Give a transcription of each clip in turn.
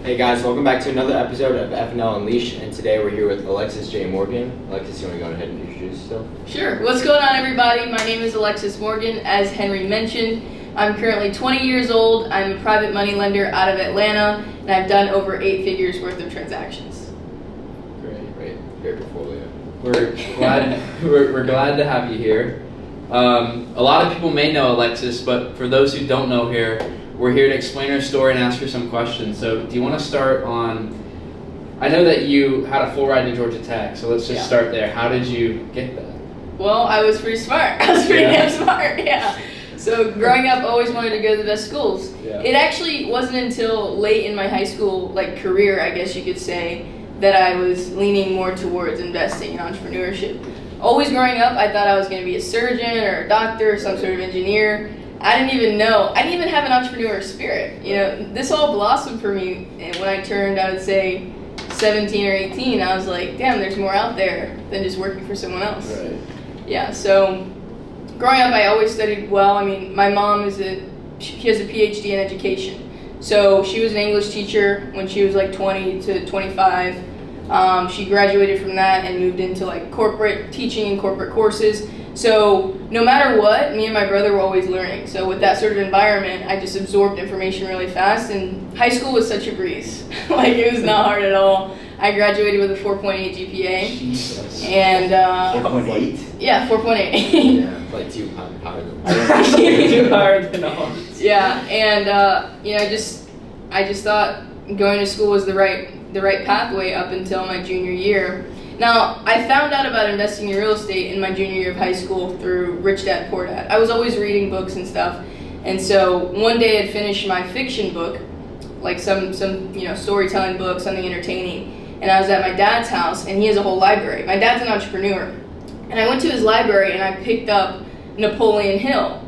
Hey guys, welcome back to another episode of F&L Unleashed, and today we're here with Alexis J. Morgan. Alexis, you want to go ahead and introduce yourself? Sure. What's going on, everybody? My name is Alexis Morgan. As Henry mentioned, I'm currently 20 years old. I'm a private money lender out of Atlanta, and I've done over 8 figures worth of transactions. Great portfolio. We're glad to have you here. A lot of people may know Alexis, but for those who don't know her, we're here to explain her story and ask her some questions. So do you want to start on, I know that you had a full ride to Georgia Tech, so let's just start there. How did you get that? Well, I was pretty smart. I was pretty damn smart, yeah. So growing up, I always wanted to go to the best schools. Yeah. It actually wasn't until late in my high school career, I guess you could say, that I was leaning more towards investing in entrepreneurship. Always growing up, I thought I was going to be a surgeon or a doctor or some sort of engineer. I didn't even have an entrepreneur spirit. You know, this all blossomed for me and when I turned, I would say, 17 or 18. I was like, damn, there's more out there than just working for someone else. Right. Yeah, so growing up, I always studied well. I mean, my mom she has a PhD in education. So she was an English teacher when she was like 20 to 25. She graduated from that and moved into like corporate teaching and corporate courses. So no matter what, me and my brother were always learning. So with that sort of environment, I just absorbed information really fast, and high school was such a breeze. Like, it was not hard at all. I graduated with a 4.8 GPA. Jesus. And 4.8? Yeah, 4.8. Yeah, like too higher than Too hard than ours. Yeah, and I just thought going to school was the right pathway up until my junior year. Now, I found out about investing in real estate in my junior year of high school through Rich Dad Poor Dad. I was always reading books and stuff, and so one day I'd finished my fiction book, like some storytelling book, something entertaining, and I was at my dad's house, and he has a whole library. My dad's an entrepreneur, and I went to his library and I picked up Napoleon Hill,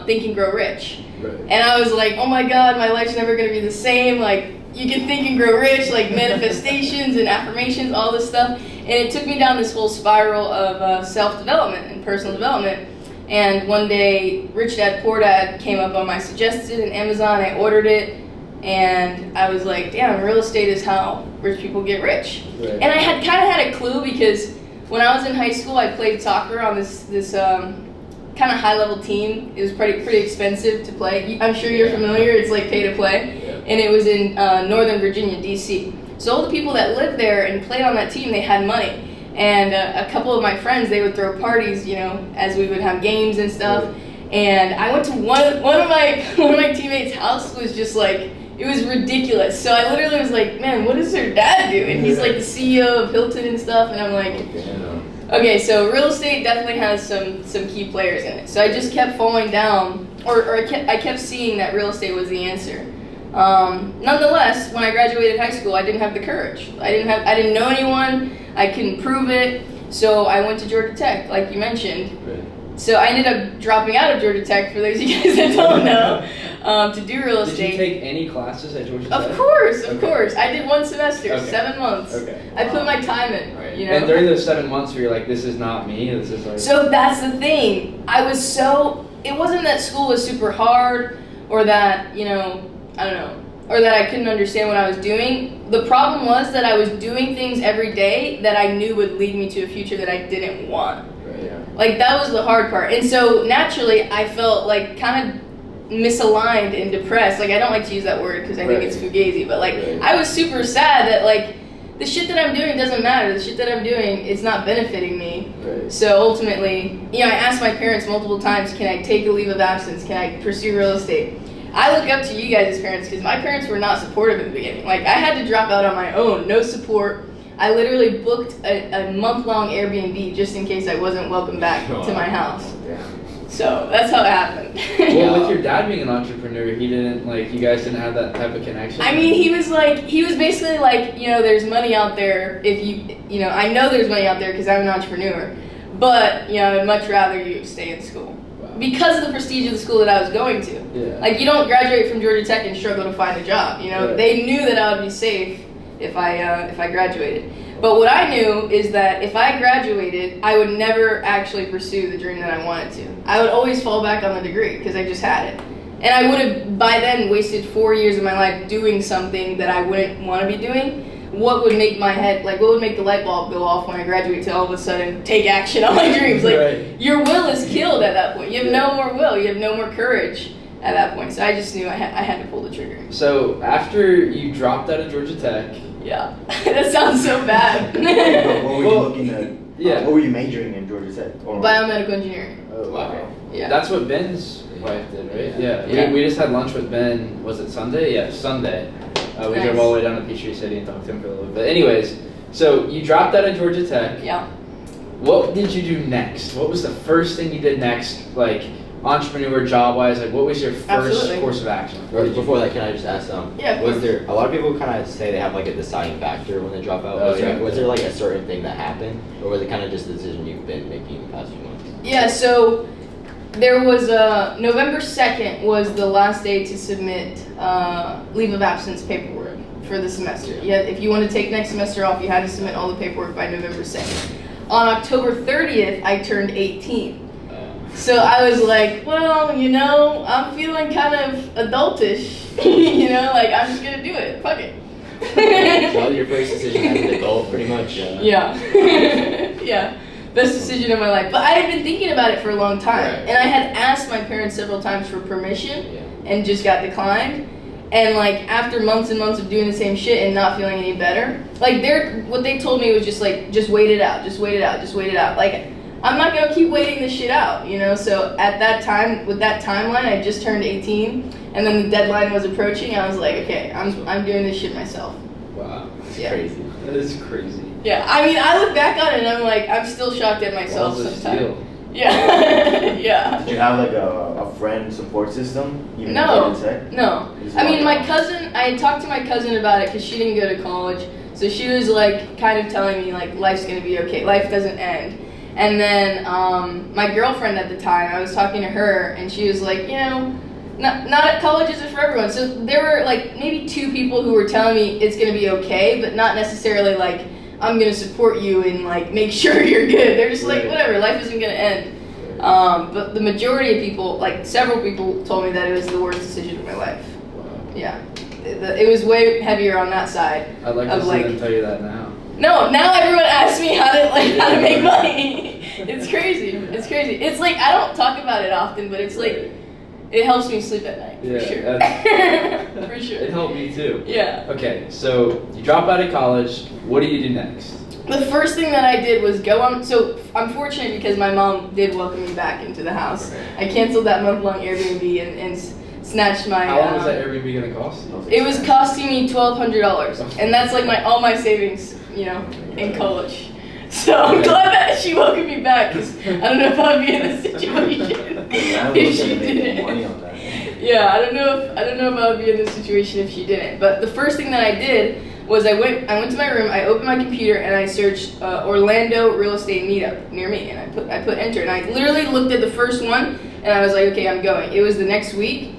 Think and Grow Rich. Right. And I was like, oh my God, my life's never gonna be the same. Like, you can think and grow rich, like manifestations and affirmations, all this stuff. And it took me down this whole spiral of self-development and personal development. And one day, Rich Dad Poor Dad came up on my suggested in Amazon. I ordered it, and I was like, damn, real estate is how rich people get rich. Right. And I had kind of had a clue because when I was in high school, I played soccer on this kind of high-level team. It was pretty expensive to play. I'm sure you're familiar. It's like pay to play. Yeah. And it was in Northern Virginia, D.C. So all the people that lived there and played on that team, they had money. And a couple of my friends, they would throw parties, as we would have games and stuff. Right. And I went to one of my teammates' house was just like, it was ridiculous. So I literally was like, man, what does their dad do? And he's like the CEO of Hilton and stuff. And I'm like, okay, so real estate definitely has some key players in it. So I just kept falling down, or I kept seeing that real estate was the answer. Nonetheless, when I graduated high school, I didn't have the courage. I didn't know anyone. I couldn't prove it. So I went to Georgia Tech, like you mentioned. Right. So I ended up dropping out of Georgia Tech, for those of you guys that don't know, to do real estate. Did you take any classes at Georgia Tech? Of course. I did 1 semester, Okay. 7 months. Okay. I put my time in, Right. And during those 7 months where you're like, this is not me, this is like... So that's the thing. It wasn't that school was super hard or that, I don't know, or that I couldn't understand what I was doing. The problem was that I was doing things every day that I knew would lead me to a future that I didn't want. Right, yeah. Like, that was the hard part. And so naturally, I felt like kind of misaligned and depressed. Like, I don't like to use that word because I think it's fugazi, but like, I was super sad that like, the shit that I'm doing doesn't matter. The shit that I'm doing is not benefiting me. Right. So ultimately, I asked my parents multiple times, can I take a leave of absence? Can I pursue real estate? I look up to you guys as parents because my parents were not supportive in the beginning. Like, I had to drop out on my own, no support. I literally booked a month-long Airbnb just in case I wasn't welcome back to my house. So that's how it happened. Well, with your dad being an entrepreneur, he didn't, you guys didn't have that type of connection? I mean, he was basically like, there's money out there if I know there's money out there because I'm an entrepreneur, but, I'd much rather you stay in school. Wow. Because of the prestige of the school that I was going to. Yeah. Like, you don't graduate from Georgia Tech and struggle to find a job, Right. They knew that I would be safe if I graduated. But what I knew is that if I graduated, I would never actually pursue the dream that I wanted to. I would always fall back on the degree because I just had it. And I would have by then wasted 4 years of my life doing something that I wouldn't want to be doing. What would make my head, like, what would make the light bulb go off when I graduate to all of a sudden take action on my dreams? Like, Right. your will is killed at that point. You have no more will. You have no more courage at that point. So I just knew I had to pull the trigger. So after you dropped out of Georgia Tech, Yeah. That sounds so bad. But what were you Well, looking at? yeah. What were you majoring in Georgia Tech? Or- Biomedical engineering. Oh, Wow. okay. Yeah. that's what Ben's wife did, right? Yeah. Yeah. We just had lunch with Ben. Was it Sunday? Yeah, Sunday. We Nice. drove all the way down to Peachtree City and talked to him for a little bit. But anyways, so you dropped out of Georgia Tech. Yeah. What did you do next? What was the first thing you did next? Like entrepreneur, job-wise, like what was your first Absolutely. course of action? Or before that, can I just ask Yeah, of was course. there a lot of people kind of say they have like a deciding factor when they drop out? Oh, Was there, yeah. was there like a certain thing that happened, or was it kind of just the decision you've been making the past few months? Yeah, so there was November 2nd was the last day to submit leave of absence paperwork for the semester. Yeah, if you want to take next semester off, you had to submit all the paperwork by November 2nd. On October 30th, I turned 18. So I was like, well, I'm feeling kind of adultish. Like I'm just gonna do it. Fuck it. So that was your first decision as an adult, pretty much. Yeah. Yeah. Best decision of my life. But I had been thinking about it for a long time. Right. And I had asked my parents several times for permission Yeah. and just got declined. And like after months and months of doing the same shit and not feeling any better, like what they told me was just like, just wait it out, just wait it out, just wait it out. Like I'm not gonna keep waiting this shit out, So at that time, with that timeline, I just turned 18, and then the deadline was approaching. I was like, okay, I'm doing this shit myself. Wow. It's Yeah. crazy. That is crazy. Yeah, I mean, I look back on it and I'm like, I'm still shocked at myself Balls of sometimes. steel. Yeah, yeah. Did you have like a friend support system? Even No, in Georgia Tech? no. You just I mean, walked my out? cousin, I had talked to my cousin about it because she didn't go to college. So she was like kind of telling me like life's gonna be okay, life doesn't end. And then my girlfriend at the time, I was talking to her and she was like, not at college isn't for everyone. So there were like maybe 2 people who were telling me it's gonna be okay, but not necessarily like I'm gonna support you and like make sure you're good. They're just like, Right. whatever, life isn't gonna end. But the majority of people, like several people, told me that it was the worst decision of my life. Wow. Yeah, it was way heavier on that side. I'd like to Of, see like- them tell you that now. No, now everyone asks me how to make money. It's crazy. It's crazy. It's like I don't talk about it often, but it's like it helps me sleep at night Yeah, for sure. For It sure. helped me too. Yeah. Okay, so you drop out of college. What do you do next? The first thing that I did was go on. So I'm fortunate because my mom did welcome me back into the house. I canceled that month-long Airbnb and snatched my. How long was that Airbnb gonna cost you? It was costing me $1,200, and that's like all my savings, in college. So I'm glad that she welcomed me back, because I don't know if I'd be in this situation The landlord's if she gonna make didn't. money on that. Yeah, I don't know if I would be in this situation if she didn't. But the first thing that I did was I went to my room, I opened my computer, and I searched Orlando real estate meetup near me, and I put enter, and I literally looked at the first one, and I was like, okay, I'm going. It was the next week.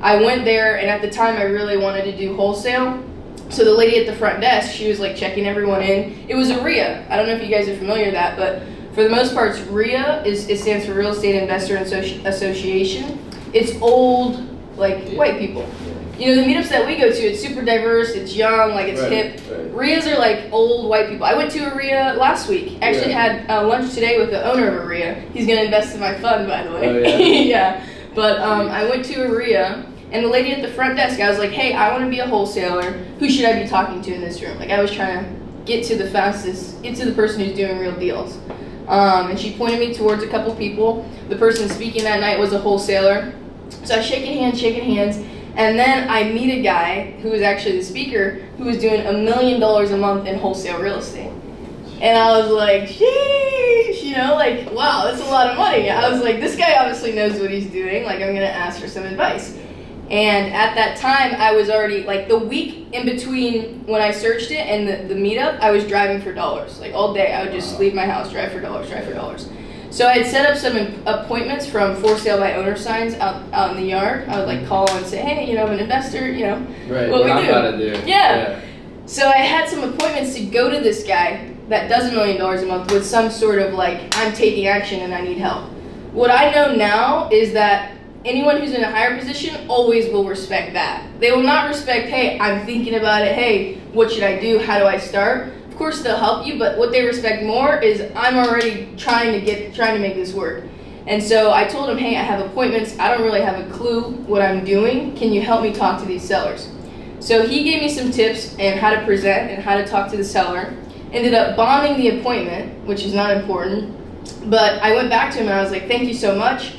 I went there, and at the time, I really wanted to do wholesale. So the lady at the front desk, she was like checking everyone in. It was a RIA. I don't know if you guys are familiar with that, but for the most part, RIA it stands for Real Estate Investor Association. It's old, like white people. The meetups that we go to, it's super diverse, it's young, like it's hip. Right. RIAs are like old white people. I went to a RIA last week. Actually had lunch today with the owner of a RIA. He's gonna invest in my fund, by the way. Oh, yeah? Yeah. But I went to a RIA, and the lady at the front desk, I was like, hey, I want to be a wholesaler. Who should I be talking to in this room? Like I was trying to get to the person who's doing real deals. And she pointed me towards a couple people. The person speaking that night was a wholesaler. So I was shaking hands. And then I meet a guy who was actually the speaker who was doing $1 million a month in wholesale real estate. And I was like, sheesh, like, wow, that's a lot of money. I was like, this guy obviously knows what he's doing. Like, I'm going to ask for some advice. And at that time, I was already, like, the week in between when I searched it and the meetup, I was driving for dollars. Like, all day, I would just leave my house, drive for dollars. So I had set up some appointments from for sale by owner signs out in the yard. I would like call and say, hey, I'm an investor, Right. what we I'm do. about to do. Yeah. So I had some appointments to go to this guy that does $1 million a month with some sort of like, I'm taking action and I need help. What I know now is that anyone who's in a higher position always will respect that. They will not respect, hey, I'm thinking about it, hey, what should I do, how do I start? Of course they'll help you, but what they respect more is I'm already trying to make this work. And so I told him, hey, I have appointments, I don't really have a clue what I'm doing, can you help me talk to these sellers? So he gave me some tips on how to present and how to talk to the seller. Ended up bombing the appointment, which is not important, but I went back to him and I was like, thank you so much.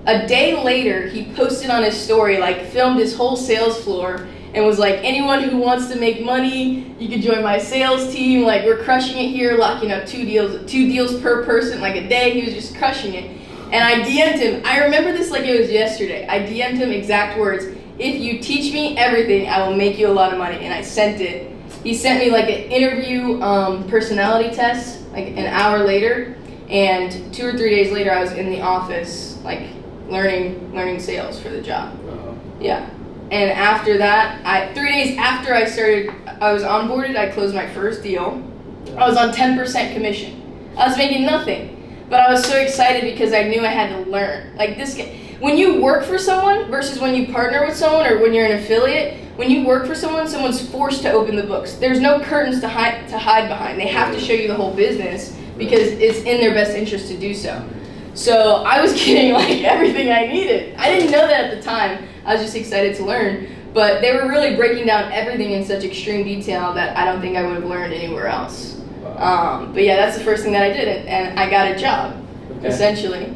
A day later, he posted on his story, like filmed his whole sales floor and was like, anyone who wants to make money, you can join my sales team. Like, we're crushing it here, locking up two deals per person, like a day. He was just crushing it. And I DM'd him. I remember this like it was yesterday. I DM'd him exact words. If you teach me everything, I will make you a lot of money. And I sent it. He sent me like an interview personality test, like an hour later. And 2 or 3 days later, I was in the office, like, learning sales for the job. Yeah. And after that, 3 days after I was onboarded, I closed my first deal. I was on 10% commission. I was making nothing, but I was so excited because I knew I had to learn. Like when you work for someone versus when you partner with someone or when you're an affiliate, when you work for someone, someone's forced to open the books. There's no curtains to hide behind. They have to show you the whole business because it's in their best interest to do so. So I was getting like everything I needed. I didn't know that at the time. I was just excited to learn. But they were really breaking down everything in such extreme detail that I don't think I would have learned anywhere else. But yeah, that's the first thing that I did, and I got a job, essentially.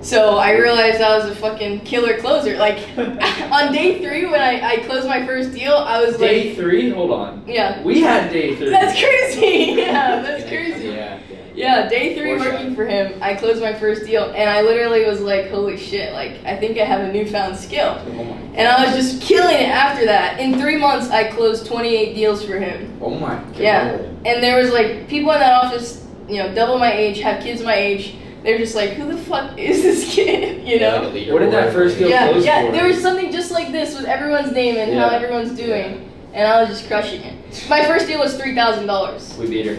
So I realized I was a fucking killer closer. Like on day 3 when I closed my first deal, I was like... Day 3? Hold on. Yeah. We had day 3. That's crazy. Yeah, that's crazy. Yeah. Day 3 working for him, I closed my first deal, and I literally was like, holy shit, like, I think I have a newfound skill. And I was just killing it after that. In 3 months, I closed 28 deals for him. Oh my God. Yeah. And there was like people in that office, double my age, have kids my age. They're just like, who the fuck is this kid? Like what did that first deal close for? Yeah, there was something just like this with everyone's name and how everyone's doing. And I was just crushing it. My first deal was $3,000. We beat her.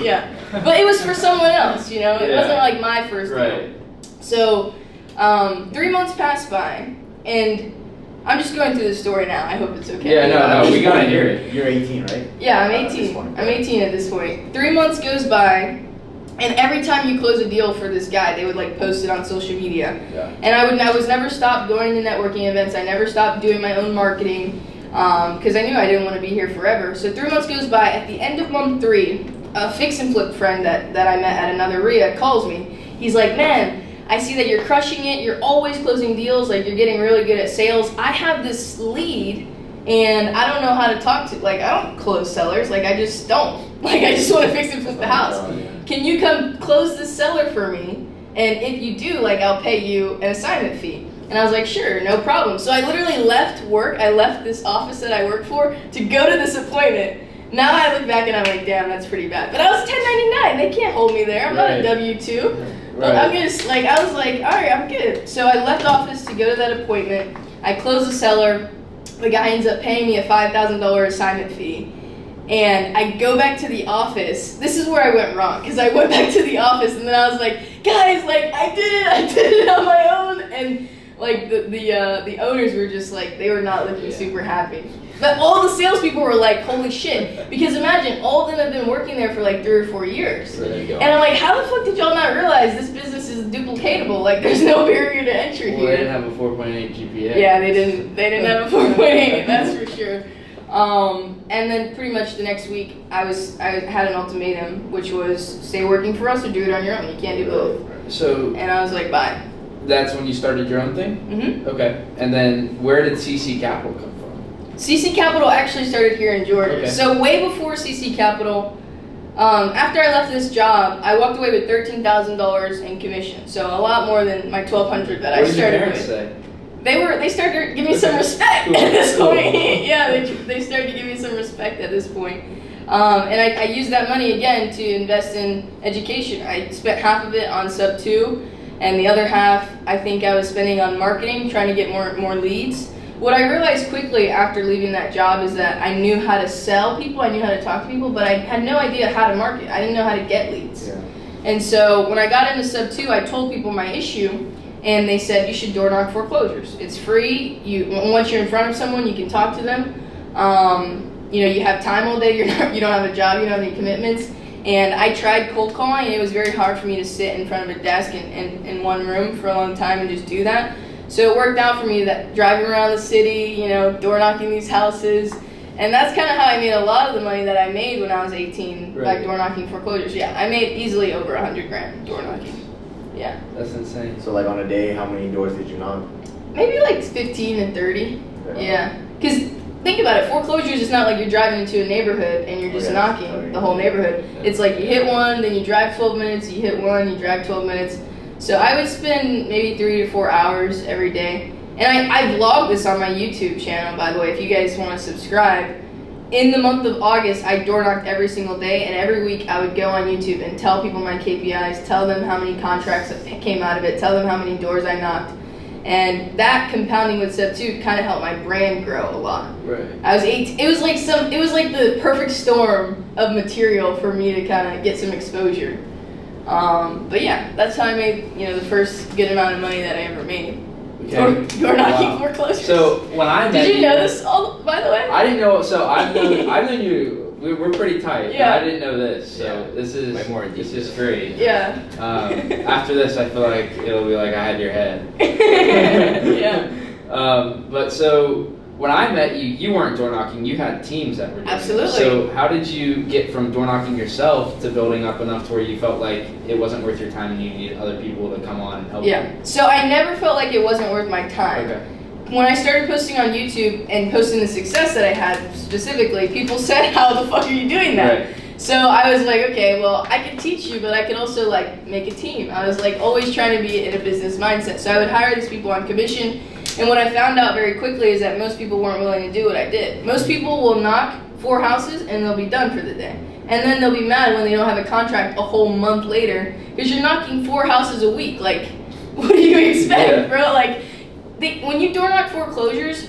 Yeah. But it was for someone else, It wasn't like my first deal. Right. So 3 months passed by, and I'm just going through the story now. I hope it's okay. Yeah, no, we gotta hear it. You're 18, right? Yeah, I'm 18. I'm 18 at this point. 3 months goes by, and every time you close a deal for this guy, they would like post it on social media. Yeah. And I was never stopped going to networking events. I never stopped doing my own marketing because I knew I didn't want to be here forever. So 3 months goes by. At the end of month 3, a fix and flip friend that I met at another RIA calls me. He's like, man, I see that you're crushing it. You're always closing deals. Like, you're getting really good at sales. I have this lead, and I don't know how to talk to. Like, I don't close sellers. Like, I just don't. Like, I just want to fix and flip the house. Can you come close this seller for me? And if you do, like, I'll pay you an assignment fee. And I was like, sure, no problem. So I literally left work. I left this office that I work for to go to this appointment. Now I look back and I'm like, damn, that's pretty bad. But I was 1099. They can't hold me there. I'm not a W-2. But I'm just like, I was like, all right, I'm good. So I left office to go to that appointment. I close the seller. The guy ends up paying me a $5,000 assignment fee. And I go back to the office. This is where I went wrong, because I went back to the office and then I was like, guys, like, I did it on my own. And like the owners were just like, they were not looking super happy. But all the salespeople were like, holy shit. Because imagine, all of them have been working there for like 3 or 4 years. And I'm like, how the fuck did y'all not realize this business is duplicatable? Like, there's no barrier to entry here. They didn't have a 4.8 GPA. Yeah, they didn't have a 4.8, that's for sure. And then pretty much the next week, I had an ultimatum, which was stay working for us or do it on your own. You can't do both. So. And I was like, bye. That's when you started your own thing? Mm-hmm. Okay. And then where did CC Capital come from? CC Capital actually started here in Georgia. Okay. So way before CC Capital, after I left this job, I walked away with $13,000 in commission. So a lot more than my $1,200 that I started with. Say? They started giving me some respect at this point. Yeah, they started to give me some respect at this point. And I used that money again to invest in education. I spent half of it on sub 2, and the other half I think I was spending on marketing, trying to get more leads. What I realized quickly after leaving that job is that I knew how to sell people, I knew how to talk to people, but I had no idea how to market. I didn't know how to get leads. Yeah. And so when I got into sub 2, I told people my issue, and they said you should door knock foreclosures. It's free. Once you're in front of someone, you can talk to them. You have time all day. You don't have a job. You don't have any commitments. And I tried cold calling, and it was very hard for me to sit in front of a desk in one room for a long time and just do that. So it worked out for me that driving around the city, door knocking these houses. And that's kind of how I made a lot of the money that I made when I was 18, by door knocking foreclosures. Yeah, I made easily over $100,000 door knocking. Yeah. That's insane. So like on a day, how many doors did you knock? Maybe like 15 and 30. Okay. Yeah. Because think about it, foreclosures is not like you're driving into a neighborhood and you're just knocking the whole neighborhood. It's like you hit one, then you drive 12 minutes, you hit one, you drive 12 minutes. So I would spend maybe 3 to 4 hours every day. And I vlog this on my YouTube channel, by the way, if you guys want to subscribe. In the month of August, I door knocked every single day, and every week I would go on YouTube and tell people my KPIs, tell them how many contracts came out of it, tell them how many doors I knocked. And that compounding with step 2 kind of helped my brand grow a lot. Right. I was 18. It was like the perfect storm of material for me to kind of get some exposure. But yeah, that's how I made the first good amount of money that I ever made. Okay. Door knocking foreclosures. So when I met Did you know this all, by the way? I didn't know. So I've known you. We're pretty tight. Yeah. I didn't know this. So Yeah. this is Way more in this detail. is great. Yeah. After this, I feel like it'll be like I had your head. Yeah. But so when I met you, you weren't door knocking. You had teams that were doing it. Absolutely. So how did you get from door knocking yourself to building up enough to where you felt like it wasn't worth your time and you needed other people to come on and help Yeah. So I never felt like it wasn't worth my you? time. Okay. When I started posting on YouTube and posting the success that I had specifically, people said, "How the fuck are you doing that?" Right. So I was like, okay, well, I can teach you, but I can also make a team. I was always trying to be in a business mindset. So I would hire these people on commission. And what I found out very quickly is that most people weren't willing to do what I did. Most people will knock 4 houses and they'll be done for the day. And then they'll be mad when they don't have a contract a whole month later because you're knocking 4 houses a week. What do you expect, bro? When you door knock foreclosures,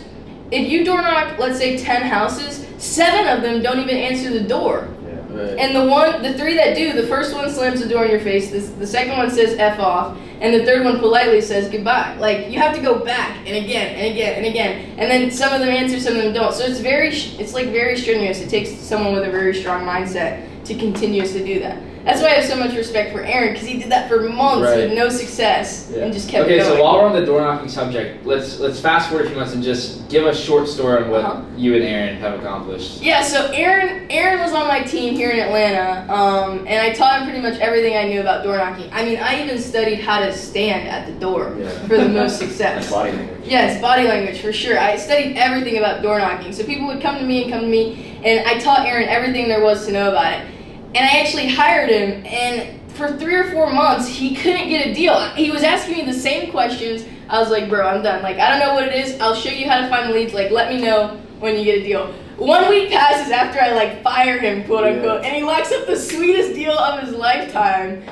if you door knock, let's say 10 houses, 7 of them don't even answer the door. Right. And the 3 that do, the first one slams the door in your face, the second one says F off, and the third one politely says goodbye. You have to go back and again and again and again. And then some of them answer, some of them don't. So it's very strenuous. It takes someone with a very strong mindset to continuously do that. That's why I have so much respect for Aaron, because he did that for months with no success and just kept going. Okay, so while we're on the door knocking subject, let's fast forward a few months and just give a short story on what you and Aaron have accomplished. Yeah, so Aaron was on my team here in Atlanta, and I taught him pretty much everything I knew about door knocking. I mean, I even studied how to stand at the door for the most success. That's body language. Yes, body language for sure. I studied everything about door knocking. So people would come to me, and I taught Aaron everything there was to know about it. And I actually hired him, and for 3 or 4 months, he couldn't get a deal. He was asking me the same questions. I was like, bro, I'm done. I don't know what it is. I'll show you how to find leads. Let me know when you get a deal. 1 week passes after I fire him, quote unquote, and he locks up the sweetest deal of his lifetime.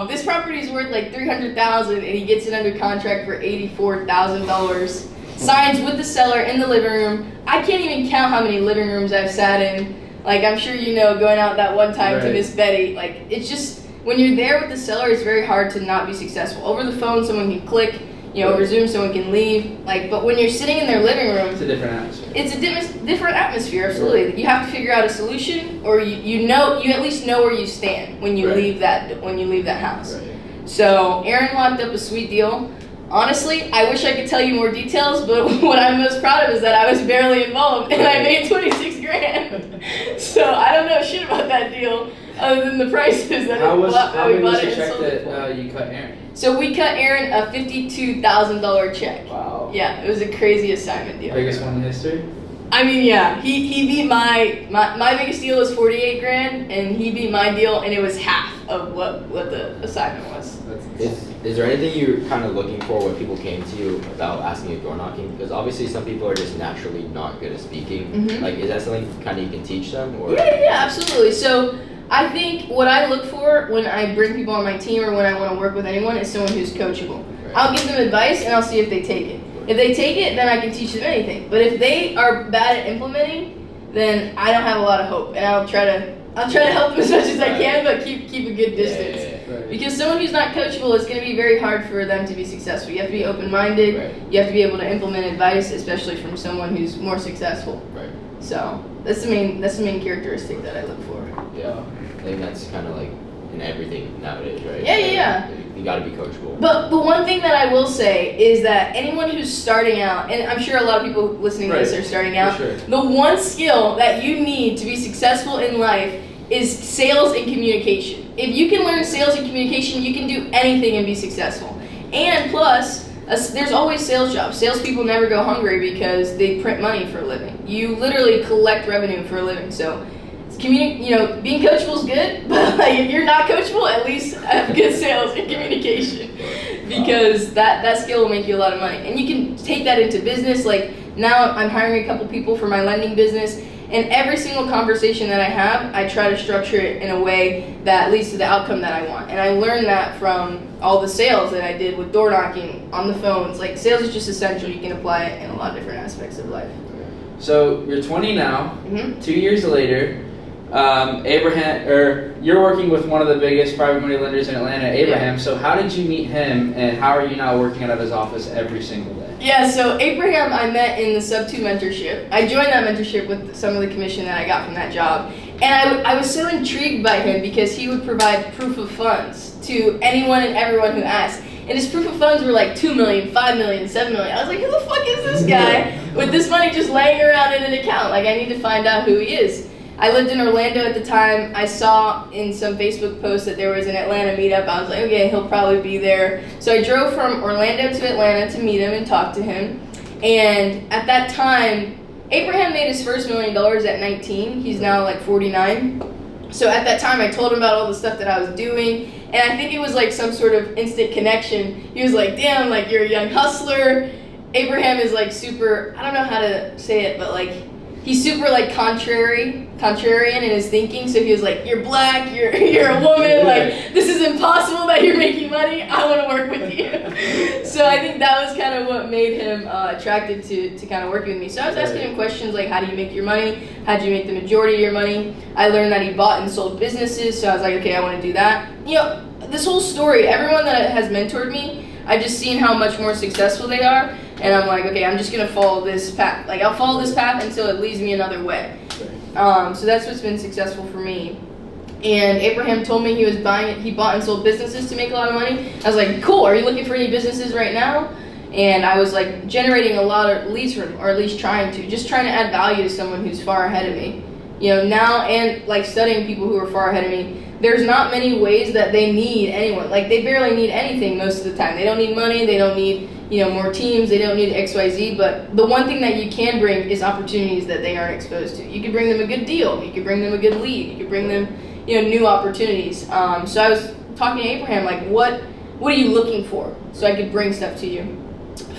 This property is worth $300,000, and he gets it under contract for $84,000. Signs with the seller in the living room. I can't even count how many living rooms I've sat in. I'm sure going out that one time to Miss Betty. It's just, when you're there with the seller, it's very hard to not be successful. Over the phone, someone can click, over Zoom, someone can leave. But when you're sitting in their living room, It's a different atmosphere. it's a different atmosphere, absolutely. You have to figure out a solution, or you at least know where you stand when you leave that house. Right. So Aaron locked up a sweet deal. Honestly, I wish I could tell you more details, but what I'm most proud of is that I was barely involved and I made $26,000. So I don't know shit about that deal other than the prices that How we big was bought the it and check sold it for. that you cut Aaron? So we cut Aaron a $52,000 check. Wow. Yeah, it was a crazy assignment deal. Biggest one in history? I mean, yeah, he beat my biggest deal was $48,000, and he beat my deal, and it was half of what the assignment was. Is there anything you're kind of looking for when people came to you about asking you door knocking? Because obviously some people are just naturally not good at speaking. Mhm. Is that something kind of you can teach them? Or Yeah, absolutely. So I think what I look for when I bring people on my team or when I want to work with anyone is someone who's coachable. Right. I'll give them advice and I'll see if they take it. If they take it, then I can teach them anything. But if they are bad at implementing, then I don't have a lot of hope, and I'll try to help them as much as I can, but keep a good distance. Yeah. Because someone who's not coachable, it's going to be very hard for them to be successful. You have to be open-minded. Right. You have to be able to implement advice, especially from someone who's more successful. Right. So that's the main characteristic that I look for. Yeah. I think that's kind of like in everything nowadays, right? Yeah. You got to be coachable. But one thing that I will say is that anyone who's starting out, and I'm sure a lot of people listening to this are starting out, For sure. the one skill that you need to be successful in life is sales and communication. If you can learn sales and communication, you can do anything and be successful. And plus, there's always sales jobs. Salespeople never go hungry because they print money for a living. You literally collect revenue for a living. So, being coachable is good, but like if you're not coachable, at least have good sales and communication, because that skill will make you a lot of money. And you can take that into business. Like now, I'm hiring a couple people for my lending business. And every single conversation that I have, I try to structure it in a way that leads to the outcome that I want. And I learned that from all the sales that I did with door knocking, on the phones. Like, sales is just essential. You can apply it in a lot of different aspects of life. So you're 20 now. Mm-hmm. 2 years later, you're working with one of the biggest private money lenders in Atlanta, Abraham. So how did you meet him, and how are you now working out of his office every single day? Yeah, so Abraham I met in the Sub 2 mentorship. I joined that mentorship with some of the commission that I got from that job. And I was so intrigued by him because he would provide proof of funds to anyone and everyone who asked. And his proof of funds were like 2 million, 5 million, 7 million. I was like, who the fuck is this guy with this money just laying around in an account? Like, I need to find out who he is. I lived in Orlando at the time. I saw in some Facebook posts that there was an Atlanta meetup. I was like, okay, he'll probably be there. So I drove from Orlando to Atlanta to meet him and talk to him. And at that time, Abraham made his first $1 million at 19. He's now like 49. So at that time, I told him about all the stuff that I was doing. And I think it was like some sort of instant connection. He was like, damn, like you're a young hustler. Abraham is like super, I don't know how to say it, but like, he's super like contrarian in his thinking. So he was like, you're black, you're a woman, like this is impossible that you're making money. I want to work with you. So I think that was kind of what made him attracted to kind of working with me. So I was asking him questions like, how do you make your money? How do you make the majority of your money? I learned that he bought and sold businesses. So I was like, okay, I want to do that. You know, this whole story, everyone that has mentored me, I've just seen how much more successful they are. And I'm like, okay, I'm just going to follow this path. Like, I'll follow this path until it leads me another way. So that's what's been successful for me. And Abraham told me he bought and sold businesses to make a lot of money. I was like, cool, are you looking for any businesses right now? And I was like generating a lot of leads for him, or at least trying to add value to someone who's far ahead of me. You know, now, and like studying people who are far ahead of me, there's not many ways that they need anyone. Like, they barely need anything most of the time. They don't need money, they don't need, more teams, they don't need XYZ, but the one thing that you can bring is opportunities that they aren't exposed to. You could bring them a good deal, you could bring them a good lead, you could bring them, new opportunities. So I was talking to Abraham, like, what are you looking for? So I could bring stuff to you.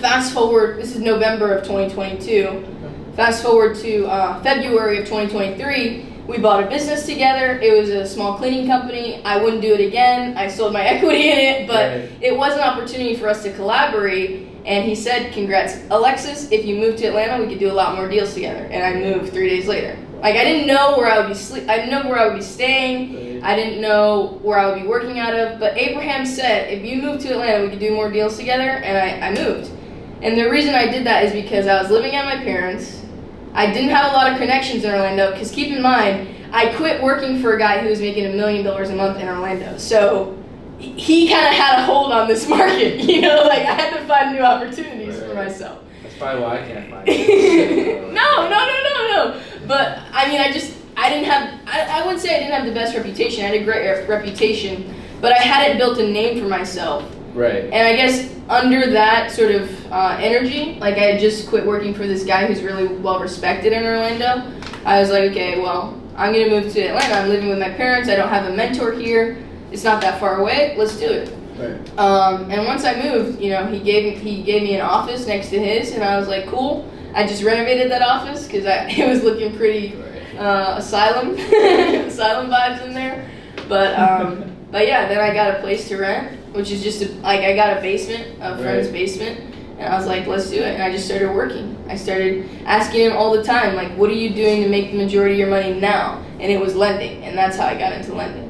Fast forward, this is November of 2022. Fast forward to February of 2023, we bought a business together. It was a small cleaning company. I wouldn't do it again. I sold my equity in it, but it was an opportunity for us to collaborate. And he said, congrats, Alexis, if you moved to Atlanta, we could do a lot more deals together. And I moved 3 days later. Like, I didn't know where I would be I didn't know where I would be staying. I didn't know where I would be working out of. But Abraham said, if you moved to Atlanta, we could do more deals together. And I moved. And the reason I did that is because I was living at my parents'. I didn't have a lot of connections in Orlando, because keep in mind, I quit working for a guy who was making $1 million a month in Orlando. So he kind of had a hold on this market, like I had to find new opportunities for myself. That's probably why I can't find it. No. But I mean, I wouldn't say I didn't have the best reputation. I had a great reputation, but I hadn't built a name for myself. Right. And I guess under that sort of energy, like I had just quit working for this guy who's really well respected in Orlando. I was like, okay, well, I'm gonna move to Atlanta. I'm living with my parents. I don't have a mentor here. It's not that far away. Let's do it. Right. And once I moved, he gave me an office next to his, and I was like, cool. I just renovated that office because it was looking pretty asylum vibes in there. But yeah, then I got a place to rent, which is just I got a basement, a friend's basement, and I was like, let's do it. And I just started working. I started asking him all the time, like, what are you doing to make the majority of your money now? And it was lending, and that's how I got into lending.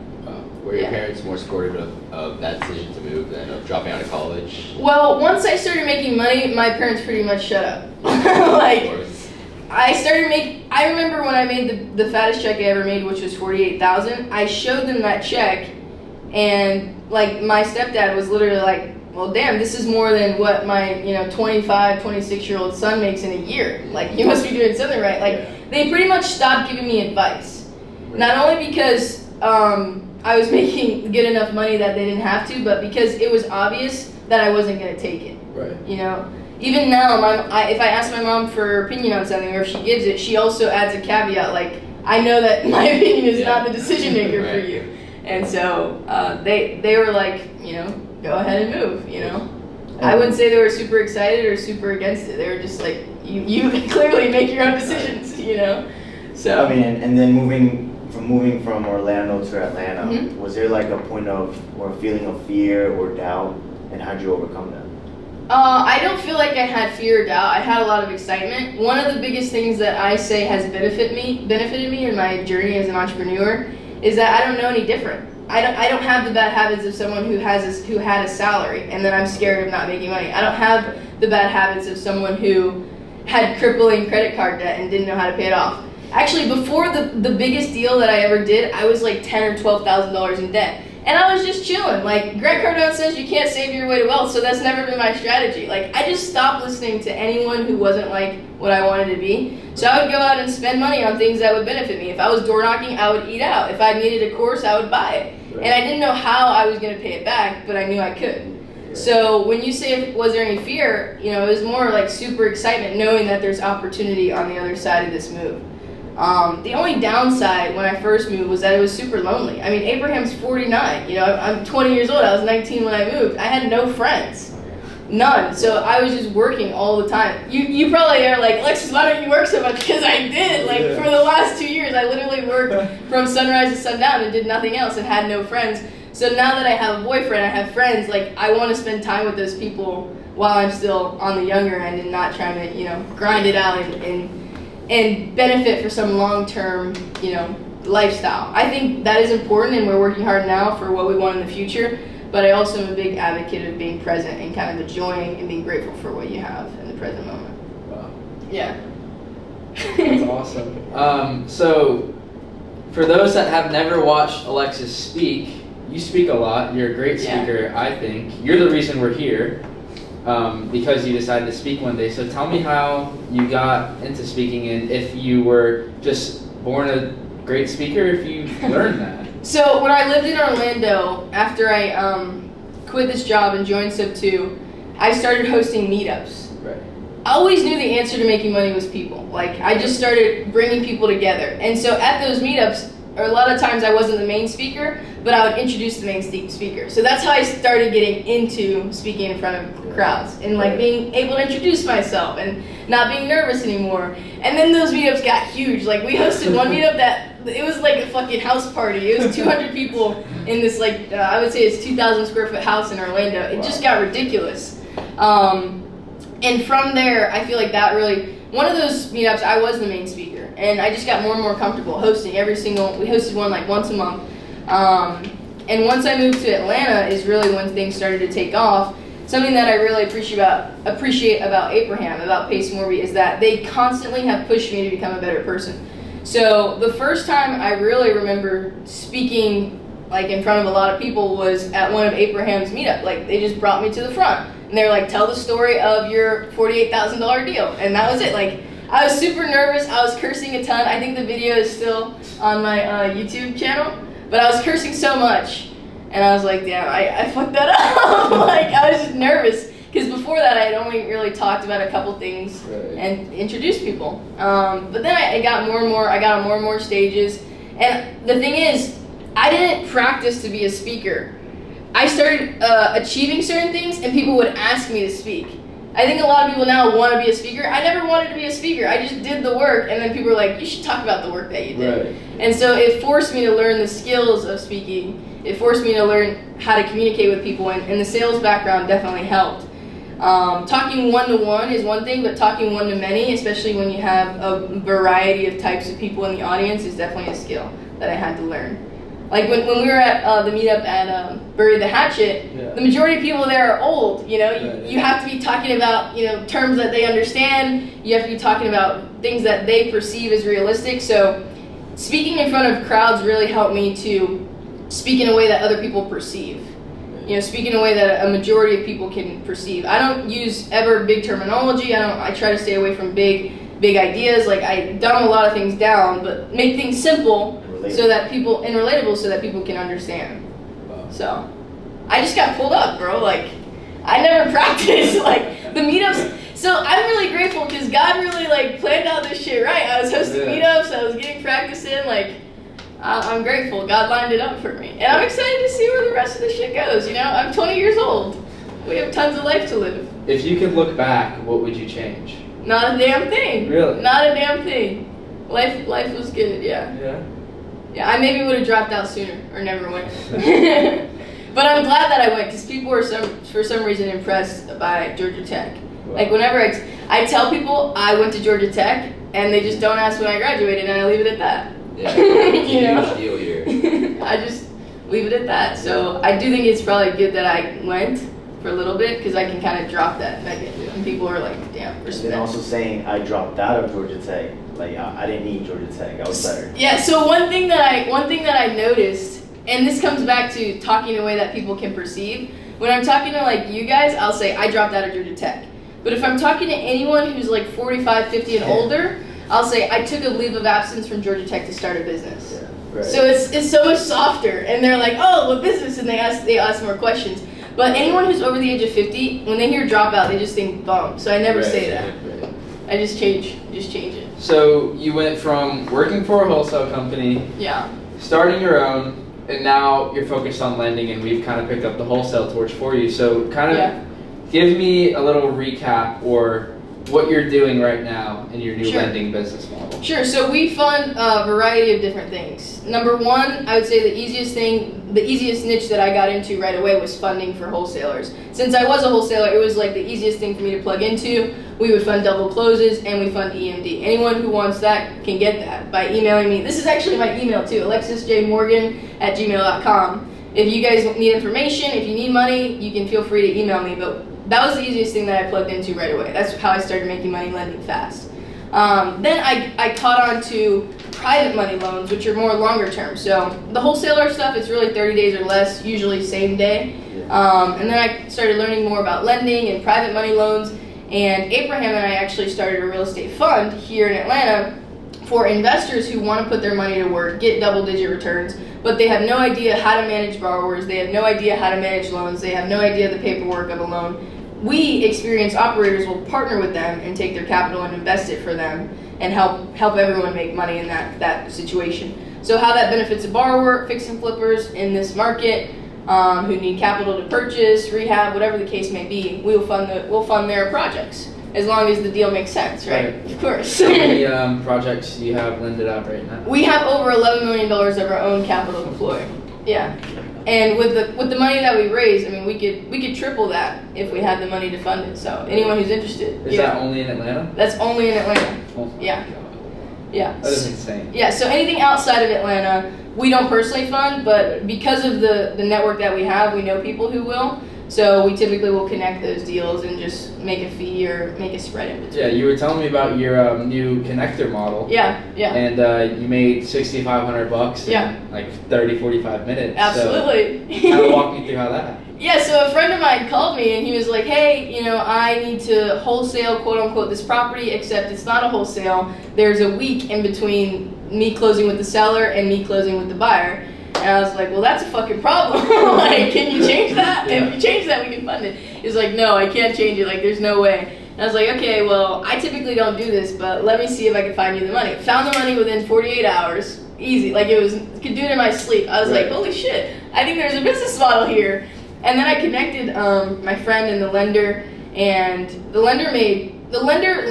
Were your Yeah. parents more supportive of that decision to move than of dropping out of college? Well, once I started making money, my parents pretty much shut up. Of Like, course. I remember when I made the fattest check I ever made, which was $48,000. I showed them that check, and like my stepdad was literally like, well, damn, this is more than what my 25, 26-year-old son makes in a year. Like, you must be doing something right. Like, they pretty much stopped giving me advice. Not only because I was making good enough money that they didn't have to, but because it was obvious that I wasn't going to take it. Right. Even now, if I ask my mom for her opinion on something, or if she gives it, she also adds a caveat, like, I know that my opinion is not the decision maker for you. And so they were like, go ahead and move, I wouldn't say they were super excited or super against it. They were just like, you clearly make your own decisions, So I mean, and then moving from Orlando to Atlanta, Mhm. was there like a point of or a feeling of fear or doubt, and how'd you overcome that? I don't feel like I had fear or doubt. I had a lot of excitement. One of the biggest things that I say has benefited me in my journey as an entrepreneur is that I don't know any different. I don't have the bad habits of someone who had a salary and then I'm scared of not making money. I don't have the bad habits of someone who had crippling credit card debt and didn't know how to pay it off. Actually, before the biggest deal that I ever did, I was like $10,000 or $12,000 in debt. And I was just chilling. Like, Grant Cardone says you can't save your way to wealth, so that's never been my strategy. Like, I just stopped listening to anyone who wasn't like what I wanted to be. So I would go out and spend money on things that would benefit me. If I was door knocking, I would eat out. If I needed a course, I would buy it. And I didn't know how I was going to pay it back, but I knew I could. So when you say, was there any fear, it was more like super excitement knowing that there's opportunity on the other side of this move. The only downside when I first moved was that it was super lonely. I mean, Abraham's 49. I'm 20 years old. I was 19 when I moved. I had no friends. None. So I was just working all the time. You probably are like, Alexis, why don't you work so much? Because I did. Like, for the last 2 years, I literally worked from sunrise to sundown and did nothing else and had no friends. So now that I have a boyfriend, I have friends, like, I want to spend time with those people while I'm still on the younger end and not trying to, grind it out and benefit for some long-term, lifestyle. I think that is important, and we're working hard now for what we want in the future, but I also am a big advocate of being present and kind of enjoying and being grateful for what you have in the present moment. Wow. Yeah. That's awesome. So, for those that have never watched Alexis speak, you speak a lot. You're a great speaker, I think. You're the reason we're here. Because you decided to speak one day. So tell me how you got into speaking and if you were just born a great speaker, if you learned that. So when I lived in Orlando, after I quit this job and joined Sub 2, I started hosting meetups. Right. I always knew the answer to making money was people. Like, I just started bringing people together. And so at those meetups, or a lot of times I wasn't the main speaker, but I would introduce the main speaker. So that's how I started getting into speaking in front of crowds and like being able to introduce myself and not being nervous anymore. And then those meetups got huge. Like, we hosted one meetup that it was like a fucking house party. It was 200 people in this like I would say it's 2,000 square foot house in Orlando. It just got ridiculous. And from there, I feel like that really, one of those meetups, I was the main speaker, and I just got more and more comfortable hosting we hosted one like once a month. And once I moved to Atlanta is really when things started to take off. Something that I really appreciate about Abraham, about Pace Morby, is that they constantly have pushed me to become a better person. So the first time I really remember speaking like in front of a lot of people was at one of Abraham's meetup. Like, they just brought me to the front and they were like, tell the story of your $48,000 deal. And that was it. Like, I was super nervous. I was cursing a ton. I think the video is still on my YouTube channel, but I was cursing so much. And I was like, damn, I fucked that up. Like, I was just nervous. Because before that, I had only really talked about a couple things and introduced people. But then I got more and more, I got on more and more stages. And the thing is, I didn't practice to be a speaker. I started achieving certain things, and people would ask me to speak. I think a lot of people now want to be a speaker. I never wanted to be a speaker. I just did the work, and then people were like, you should talk about the work that you did. Right. And so it forced me to learn the skills of speaking. It forced me to learn how to communicate with people, and the sales background definitely helped. Talking one-to-one is one thing, but talking one-to-many, especially when you have a variety of types of people in the audience, is definitely a skill that I had to learn. Like when we were at the meetup at Bury the Hatchet, Yeah. the majority of people there are old. You know, Right, you have to be talking about terms that they understand. You have to be talking about things that they perceive as realistic. So speaking in front of crowds really helped me to speak in a way that other people perceive. Speak in a way that a majority of people can perceive. I don't use ever big terminology. I try to stay away from big ideas. Like I dumb a lot of things down, but make things simple so that people and relatable so that people can understand. Wow. So I just got pulled up, bro. Like I never practiced like the meetups. So I'm really grateful because God really like planned out this shit right. I was hosting meetups. I was getting practice in. Like I'm grateful. God lined it up for me, and I'm excited to see where the rest of this shit goes. I'm 20 years old. We have tons of life to live. If you could look back, what would you change? Not a damn thing. Really? Not a damn thing. Life was good. Yeah. Yeah. Yeah. I maybe would have dropped out sooner or never went. But I'm glad that I went because people were for some reason impressed by Georgia Tech. Wow. Like whenever I tell people I went to Georgia Tech, and they just don't ask when I graduated, and I leave it at that. Yeah, it's a huge deal here. I just leave it at that. So I do think it's probably good that I went for a little bit because I can kind of drop that nugget, and people are like, "Damn, And respect." then also saying I dropped out of Georgia Tech. Like I didn't need Georgia Tech. I was better. Yeah. So one thing that I noticed, and this comes back to talking in a way that people can perceive. When I'm talking to like you guys, I'll say I dropped out of Georgia Tech. But if I'm talking to anyone who's like 45, 50 and older, I'll say I took a leave of absence from Georgia Tech to start a business. Yeah. Right. So it's so much softer, and they're like, "Oh, what business?" And they ask more questions. But anyone who's over the age of 50, when they hear dropout, they just think bum. So I never say that. Right. I just change it. So you went from working for a wholesale company, Yeah. starting your own, and now you're focused on lending, and we've kind of picked up the wholesale torch for you. So kind of give me a little recap or what you're doing right now in your new lending business model. Sure. So we fund a variety of different things. Number one, I would say the easiest niche that I got into right away was funding for wholesalers. Since I was a wholesaler, it was like the easiest thing for me to plug into. We would fund double closes and we fund EMD. Anyone who wants that can get that by emailing me. This is actually my email too, alexisjmorgan@gmail.com. If you guys need information, if you need money, you can feel free to email me. But that was the easiest thing that I plugged into right away. That's how I started making money lending fast. Then I caught on to private money loans, which are more longer term. So the wholesaler stuff, it's really 30 days or less, usually same day. And then I started learning more about lending and private money loans. And Abraham and I actually started a real estate fund here in Atlanta for investors who want to put their money to work, get double-digit returns, but they have no idea how to manage borrowers, they have no idea how to manage loans, they have no idea the paperwork of a loan. We, experienced operators, will partner with them and take their capital and invest it for them and help everyone make money in that situation. So how that benefits a borrower, fix and flippers in this market, who need capital to purchase, rehab, whatever the case may be, we'll fund their projects as long as the deal makes sense, right? Of course. How many projects do you have lended out right now? We have over $11 million of our own capital deployed. Yeah. And with the money that we raise, I mean, we could triple that if we had the money to fund it. So anyone who's interested. Is that only in Atlanta? That's only in Atlanta. Oh my Yeah. God. Yeah. That is insane. Yeah, so anything outside of Atlanta, we don't personally fund, but because of the network that we have, we know people who will. So we typically will connect those deals and just make a fee or make a spread in between. Yeah, you were telling me about your new connector model. Yeah. And you made $6,500 in like 30, 45 minutes. Absolutely. So kind of walk me through how that happened. Yeah, so a friend of mine called me and he was like, "Hey, I need to wholesale, quote unquote, this property, except it's not a wholesale. There's a week in between me closing with the seller and me closing with the buyer." And I was like, "Well, that's a fucking problem. Like, can you change that? Yeah. If you change that, we can fund it." He's like, "No, I can't change it. Like, there's no way." And I was like, "Okay, well, I typically don't do this, but let me see if I can find you the money." Found the money within 48 hours. Easy. Like, could do it in my sleep. I was like, "Holy shit, I think there's a business model here." And then I connected my friend and the lender, and the lender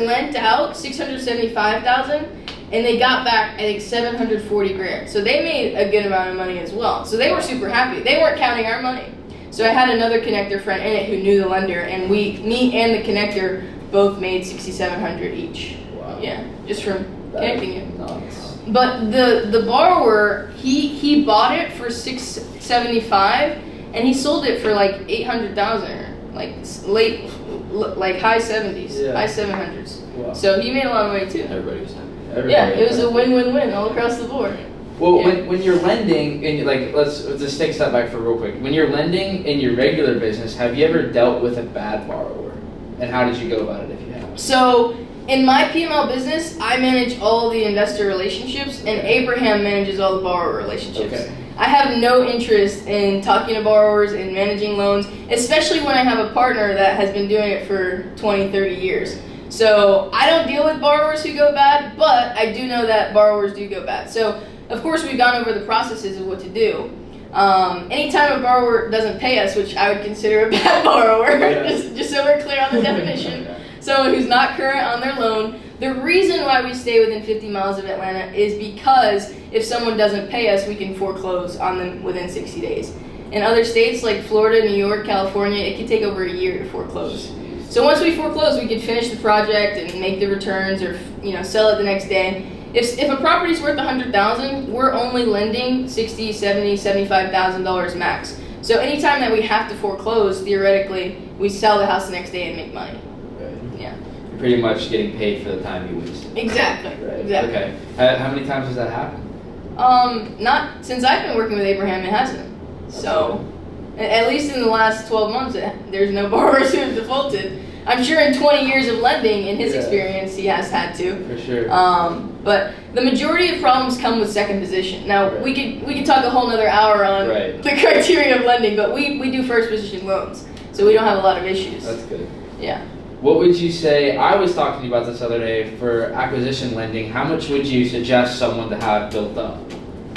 lent out $675,000. And they got back, I think, $740,000. So they made a good amount of money as well. So they were super happy. They weren't counting our money. So I had another connector friend in it who knew the lender, and me and the connector both made $6,700 each. Wow. Yeah, just from connecting it. Nuts. But the borrower, he bought it for $675, and he sold it for like $800,000, like high 70s, high 700s. Wow. So he made a lot of money too. Everybody was happy. Yeah, it was a win-win-win all across the board. Well, Yeah. when you're lending, and let's just take a step back for real quick. When you're lending in your regular business, have you ever dealt with a bad borrower? And how did you go about it if you have? So in my PML business, I manage all the investor relationships, and Abraham manages all the borrower relationships. Okay. I have no interest in talking to borrowers and managing loans, especially when I have a partner that has been doing it for 20, 30 years. So I don't deal with borrowers who go bad, but I do know that borrowers do go bad. So of course we've gone over the processes of what to do. Anytime a borrower doesn't pay us, which I would consider a bad borrower, just so we're clear on the definition, someone who's not current on their loan, the reason why we stay within 50 miles of Atlanta is because if someone doesn't pay us, we can foreclose on them within 60 days. In other states like Florida, New York, California, it can take over a year to foreclose. So once we foreclose, we can finish the project and make the returns, or sell it the next day. If a property's worth $100,000, we're only lending $60,000, $70,000, $75,000 max. So anytime that we have to foreclose, theoretically, we sell the house the next day and make money. Right. Yeah. You're pretty much getting paid for the time you wasted. Exactly. Right. Exactly. Okay. How many times has that happened? Not since I've been working with Abraham, it hasn't. So, at least in the last 12 months, there's no borrowers who have defaulted. I'm sure in 20 years of lending, in his experience, he has had to. For sure. But the majority of problems come with second position. Now, we could talk a whole nother hour on the criteria of lending, but we do first position loans, so we don't have a lot of issues. That's good. Yeah. What would you say, I was talking to you about this other day, for acquisition lending, how much would you suggest someone to have built up?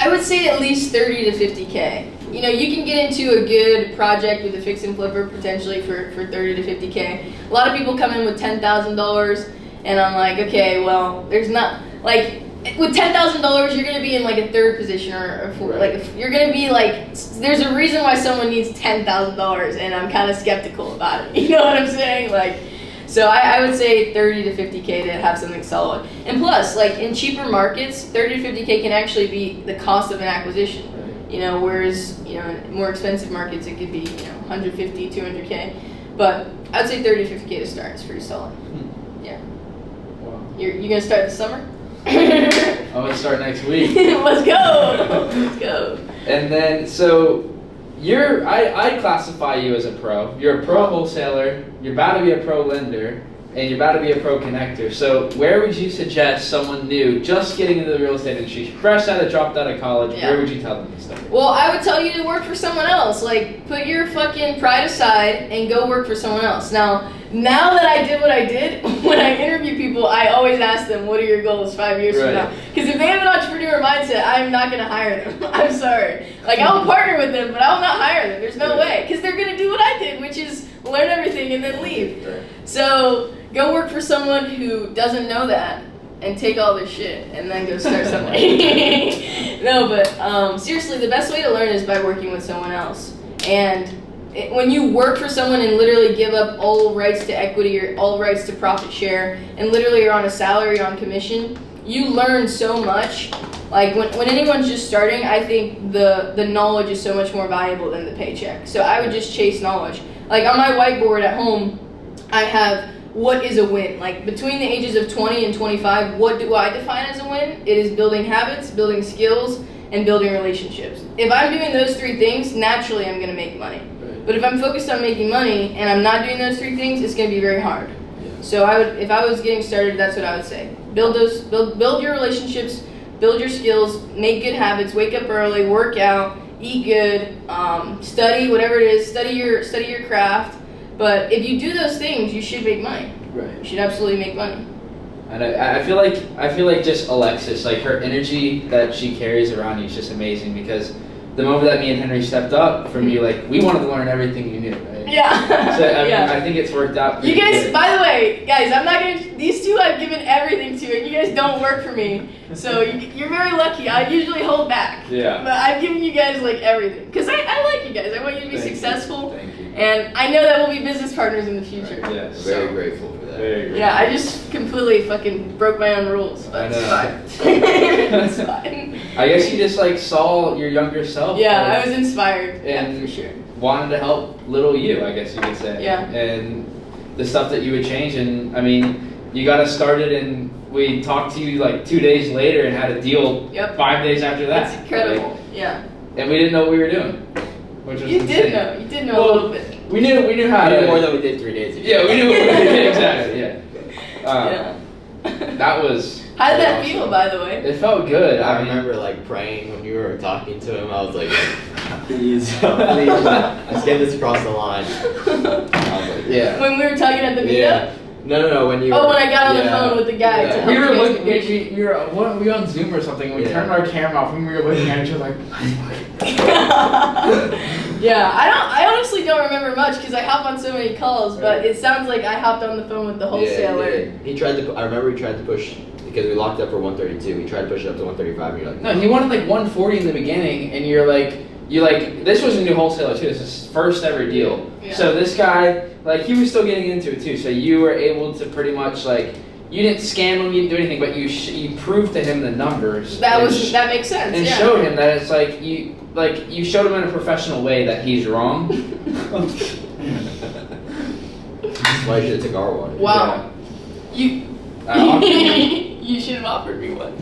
I would say at least 30 to 50K. You can get into a good project with a fix and flipper potentially for 30 to 50K. A lot of people come in with $10,000, and I'm like, okay, well, there's not, like, with $10,000, you're gonna be in like a third position or fourth. Like, you're gonna be like, there's a reason why someone needs $10,000, and I'm kind of skeptical about it. You know what I'm saying? Like, so I would say 30 to 50K to have something solid. And plus, like in cheaper markets, 30 to 50K can actually be the cost of an acquisition. Whereas, in more expensive markets, it could be, 150, 200K. But I'd say 30 to 50K to start. It's pretty solid. Yeah. Wow. You gonna start this summer? I'm gonna start next week. Let's go. Let's go. And then, so I classify you as a pro. You're a pro wholesaler. You're about to be a pro lender, and you're about to be a pro connector. So where would you suggest someone new, just getting into the real estate industry, fresh dropped out of college, where would you tell them to start? Well, I would tell you to work for someone else. Like, put your fucking pride aside and go work for someone else. Now that I did what I did, when I interview people, I always ask them, what are your goals 5 years from now? Because if they have an entrepreneur mindset, I'm not going to hire them. I'm sorry. Like, I'll partner with them, but I'll not hire them. There's no way. Because they're going to do what I did, which is learn everything and then leave. So go work for someone who doesn't know that and take all their shit and then go start something. No, but seriously, the best way to learn is by working with someone else. And when you work for someone and literally give up all rights to equity or all rights to profit share and literally you're on a salary, on commission, you learn so much. Like when anyone's just starting, I think the knowledge is so much more valuable than the paycheck. So I would just chase knowledge. Like on my whiteboard at home, I have what is a win. Like between the ages of 20 and 25, what do I define as a win? It is building habits, building skills, and building relationships. If I'm doing those three things, naturally I'm gonna make money. But if I'm focused on making money and I'm not doing those three things, it's gonna be very hard. So if I was getting started, that's what I would say. Build your relationships, build your skills, make good habits, wake up early, work out, eat good, study, whatever it is, study your craft. But if you do those things, you should make money. Right. You should absolutely make money. And I feel like just Alexis, like her energy that she carries around you is just amazing, because the moment that me and Henry stepped up from you, like, we wanted to learn everything you knew, right? Yeah. So I mean, I think it's worked out. You guys, good. by the way, guys, I'm not gonna. These two I've given everything to, and you guys don't work for me, so you're very lucky. I usually hold back. Yeah. But I've given you guys like everything, because I like you guys. I want you to be Thank you. successful. Thank you. And I know that we'll be business partners in the future. Right. Yes. Very grateful for that. there. There you go. Yeah, I just completely fucking broke my own rules, but it's fine. It's fine. I guess you just like saw your younger self. Yeah, like, I was inspired. Yeah, and for sure. wanted to help little you, I guess you could say. Yeah. And the stuff that you would change, and I mean, you got us started, and we talked to you like 2 days later and had a deal. Yep. 5 days after that. That's incredible. Like, Yeah. and we didn't know what we were doing, which was You insane. did know. You did know Well, a little bit. We knew how I to. did more than we did 3 days ago. Yeah, we knew what we did exactly. Yeah. Yeah. That was. How did that awesome. feel, by the way? It felt good. I mean, remember like praying when you were talking to him. I was like, please, please, let's get this across the line. I was like, Yeah. When we were talking at the meetup? Yeah. No. When you. Oh, when I got on the yeah. phone with the guy to help We were you guys looking. negotiate. We were on Zoom or something. And we Yeah. turned our camera off and we were looking at each other like. Yeah, I honestly don't remember much because I hop on so many calls, but it sounds like I hopped on the phone with the wholesaler. Yeah, he tried to. I remember he tried to push because we locked up for 132. He tried to push it up to 135. And you're like, No, he wanted like 140 in the beginning, and you're like, this was a new wholesaler too. This is his first ever deal. Yeah. So this guy, like, he was still getting into it too. So you were able to pretty much like, you didn't scam him, you didn't do anything, but you proved to him the numbers. That and that makes sense. and Yeah. showed him that it's like you showed him in a professional way that he's wrong. that's why you should have took our one. Wow. You offered you should have offered me one.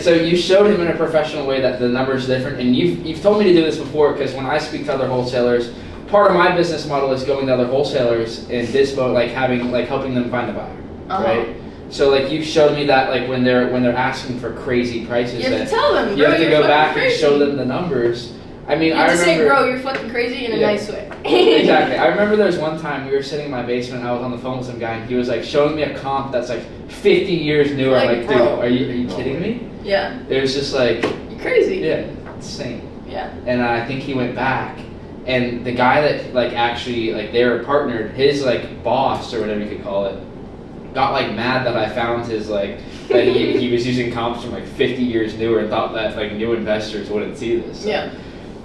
So you showed him in a professional way that the numbers are different, and you've told me to do this before because when I speak to other wholesalers, part of my business model is going to other wholesalers and dispo, like helping them find a buyer, right? So like you showed me that like when they're asking for crazy prices, You have that to tell them, you bro, have to you're go fucking back crazy. and show them the numbers. I mean, You have I to remember. say, bro, you're fucking crazy in a Yeah. nice way. Exactly. I remember there was one time we were sitting in my basement and I was on the phone with some guy and he was like showing me a comp that's like 50 years newer. Like, I'm like, dude, bro. are you kidding me? Yeah. It was just like, You're crazy. yeah, insane. Yeah. And I think he went back and the guy that like actually like they were partnered, his like boss or whatever you could call it, got like mad that I found his like that he was using comps from like 50 years newer and thought that like new investors wouldn't see this. So, Yeah.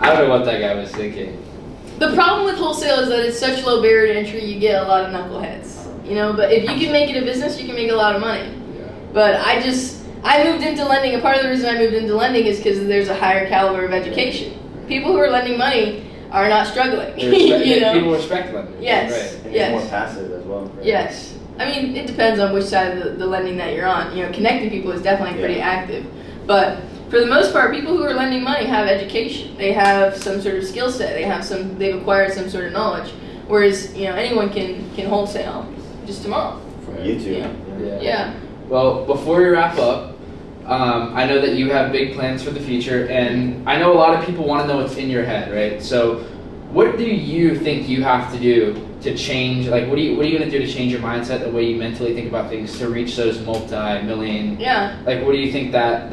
I don't know what that guy was thinking. The problem with wholesale is that it's such low barrier to entry, you get a lot of knuckleheads. You know, but if you can make it a business, you can make a lot of money. Yeah. But I moved into lending, and part of the reason I moved into lending is because there's a higher caliber of education. People who are lending money are not struggling. You know? People respect lenders. Yes. Right. And Yes. it's more passive as well. Right? Yes. I mean, it depends on which side of the lending that you're on. You know, connecting people is definitely pretty active. But for the most part, people who are lending money have education. They have some sort of skill set. They've acquired some sort of knowledge. Whereas, you know, anyone can wholesale just tomorrow. From YouTube. Yeah. Yeah. Well, before we wrap up, I know that you have big plans for the future, and I know a lot of people want to know what's in your head, right? So, what do you think you have to do to change? Like, what are you going to do to change your mindset, the way you mentally think about things, to reach those multi-million? Yeah. Like, what do you think that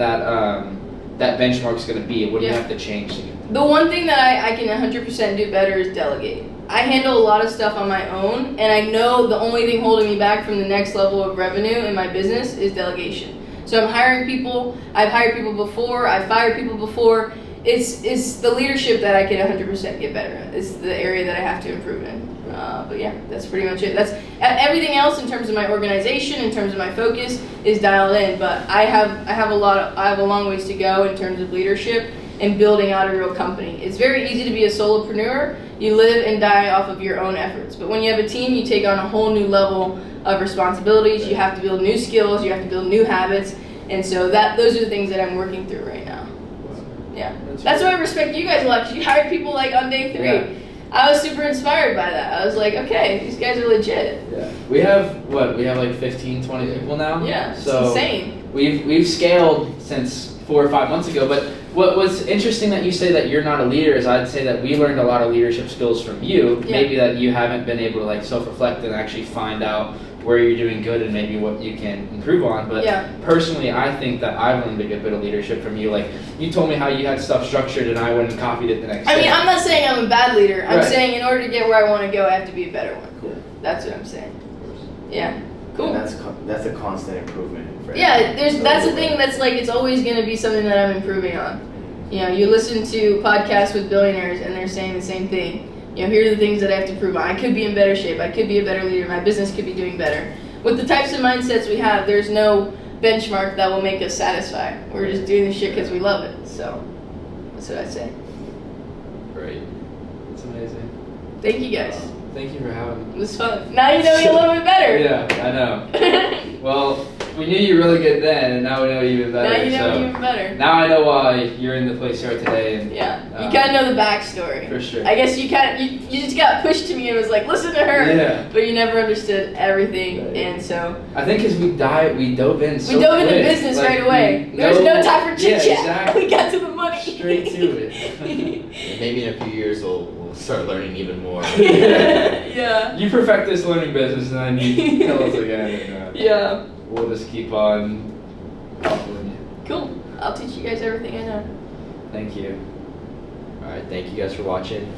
benchmark is going to be? What do you have to change to get there? The one thing that I can 100% do better is delegate. I handle a lot of stuff on my own, and I know the only thing holding me back from the next level of revenue in my business is delegation. So I'm hiring people. I've hired people before. I've fired people before. It's the leadership that I can 100% get better at. It's the area that I have to improve in. But yeah, that's pretty much it. That's everything else in terms of my organization, in terms of my focus, is dialed in. But I have a long ways to go in terms of leadership and building out a real company. It's very easy to be a solopreneur. You live and die off of your own efforts. But when you have a team, you take on a whole new level of responsibilities. You have to build new skills. You have to build new habits. And so those are the things that I'm working through right now. Yeah. That's why I respect you guys a lot, because you hired people like on day 3. Yeah. I was super inspired by that. I was like, okay, these guys are legit. Yeah. We have like 15, 20 people now. Yeah, it's so insane. We've scaled since 4 or 5 months ago, but what was interesting that you say that you're not a leader is I'd say that we learned a lot of leadership skills from you. Yeah. Maybe that you haven't been able to like self-reflect and actually find out where you're doing good and maybe what you can improve on. But personally, I think that I've learned a good bit of leadership from you. Like, you told me how you had stuff structured and I went and copied it the next day. I mean, I'm not saying I'm a bad leader. I'm Right. saying in order to get where I want to go, I have to be a better one. Cool. That's what I'm saying. Yeah. Cool. And that's a constant improvement. For Yeah, everyone. that's the thing that's like, it's always going to be something that I'm improving on. You know, you listen to podcasts with billionaires and they're saying the same thing. You know, here are the things that I have to prove. I could be in better shape. I could be a better leader. My business could be doing better. With the types of mindsets we have, there's no benchmark that will make us satisfied. We're just doing this shit because we love it. So that's what I'd say. Great. It's amazing. Thank you guys. Thank you for having me. It was fun. Now you know me a little bit better. Yeah, I know. Well, we knew you really good then, and now we know you even better. Now you know so me even better. now I know why you're in the place you are today. And, Yeah, you kind of know the backstory. For sure. I guess you just got pushed to me and was like, listen to her. Yeah. But you never understood everything, Right. and so I think because we dove in so we dove into quick. business Like, right away. we There was no time for chit chat. Yeah, exactly. We got to the money. Straight to it. And maybe in a few years we'll start learning even more. Yeah. You perfect this learning business, and then you tell us again. And, Yeah. we'll just keep on following you. Cool. I'll teach you guys everything I know. Thank you. All right, thank you guys for watching.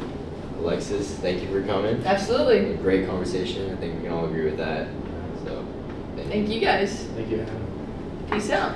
Alexis, thank you for coming. Absolutely. Great conversation. I think we can all agree with that. So, Thank you guys. Thank you. Peace out.